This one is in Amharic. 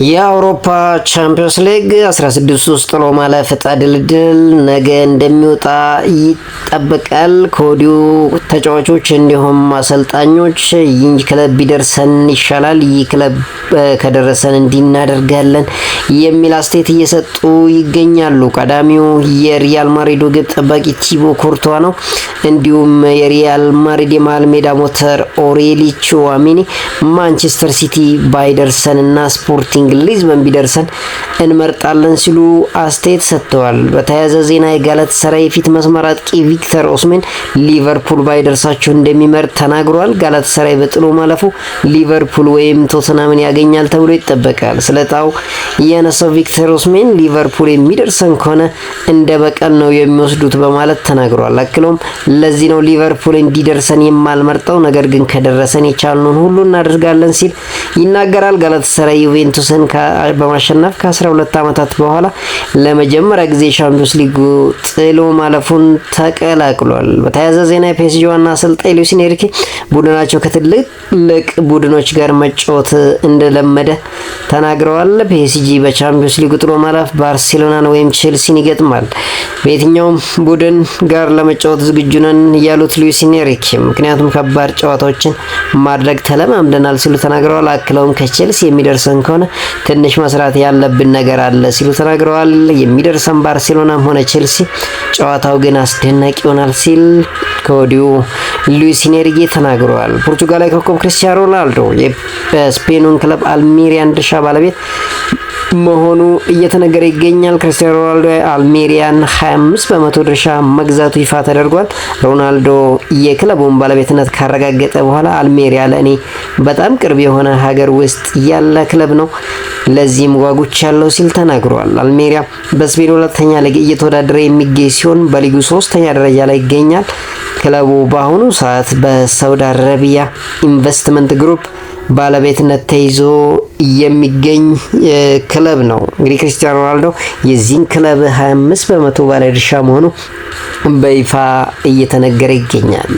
የአውሮፓ ቻምፒዮንስ ሊግ 16 ውስጥ ጥሎ ማለፍ ዕጣ ድልድል ነገ እንደሚወጣ ይጠበቃል። ከወዲሁ ተጫዋቾች እንዲሁም አሰልጣኞች ይህ ክለብ ቢደርሰን ይሻላል፣ ይህ ክለብ ከደረሰን እንዲናደርጋለን የሚል አስተያየት እየሰጡ ይገኛሉ። ቀዳሚው የሪያል ማድሪድ ግብ ጠባቂ ቲቦ ኮርቷ ነው። እንዲሁም የሪያል ማድሪድ የመሃል ሜዳ ሞተር ኦሬሊ ቹዋሚኒ ማንቸስተር ሲቲ ባይደርሰን እና ስፖርቲንግ ሊዝበን ቢደርሰን እንመርጣለን ሲሉ አስተያየት ሰጥተዋል። በተያያዘ ዜና የጋላታሳራይ የፊት መስመር አጥቂ ቪክተር ኦስሜን ሊቨርፑል ባይደርሳቸው እንደሚመርጥ ተናግሯል። ጋላታሳራይ በጥሎ ማለፉ ሊቨርፑል ወይም ቶተናምን ያገኛል ተብሎ ይጠበቃል። ስለጣው የነሳው ቪክተር ኦስሜን ሊቨርፑል የሚደርሰን ከሆነ እንደ በቀል ነው የሚወስዱት በማለት ተናግሯል። አክሎም ለዚህ ነው ሊቨርፑል እንዲደርሰን የማልመርጠው፣ ነገር ግን ከደረሰን የቻልነውን ሁሉ እናደርጋለን ሲል ይናገራል። ጋላታሳራይ ዩቬንቱስን በማሸነፍ ከ12 ዓመታት በኋላ ለመጀመሪያ ጊዜ ቻምፒዮንስ ሊግ ጥሎ ማለፉን ተቀላቅሏል። በተያያዘ ዜና የፒኤስጂ ዋና አሰልጣኝ ሉዊስ ኤንሪኬ ቡድናቸው ከትልልቅ ቡድኖች ጋር መጫወት እንደለመደ ተናግረዋል። ፒኤስጂ በቻምፒዮንስ ሊግ ጥሎ ማለፍ ባርሴሎናን ወይም ቼልሲን ይገጥማል። በየትኛውም ቡድን ጋር ለመጫወት ዝግጁ ነን ያሉት ሉዊስ ኤንሪኬ ምክንያቱም ከባድ ጨዋታዎችን ማድረግ ተለማምደናል ሲሉ ተናግረዋል። አክለውም ከቼልሲ የሚደርሰን ከሆነ ትንሽ መስራት ያለብን ነገር አለ ሲሉ ተናግረዋል። የሚደርሰን ባርሴሎናም ሆነ ቼልሲ፣ ጨዋታው ግን አስደናቂ ይሆናል ሲል ከወዲሁ ሉዊስ ኤንሪኬ ተናግረዋል። ፖርቱጋላዊ ኮከብ ክርስቲያኖ ሮናልዶ የስፔኑን ክለብ አልሜሪያን ድርሻ ባለቤት መሆኑ እየተነገረ ይገኛል። ክርስቲያኖ ሮናልዶ አልሜሪያን 25 በመቶ ድርሻ መግዛቱ ይፋ ተደርጓል። ሮናልዶ የክለቡን ባለቤትነት ካረጋገጠ በኋላ አልሜሪያ ለእኔ በጣም ቅርብ የሆነ ሀገር ውስጥ ያለ ክለብ ነው፣ ለዚህም ጓጉች ያለው ሲል ተናግሯል። አልሜሪያ በስፔን ሁለተኛ ሊግ እየተወዳደረ የሚገኝ ሲሆን በሊጉ 3ኛ ደረጃ ላይ ይገኛል። ክለቡ በአሁኑ ሰዓት በሳውዲ አረቢያ ኢንቨስትመንት ግሩፕ ባለቤትነት ተይዞ የሚገኝ ክለብ ነው። እንግዲህ ክርስቲያኖ ሮናልዶ የዚህን ክለብ 25 በመቶ ባለድርሻ መሆኑ በይፋ እየተነገረ ይገኛል።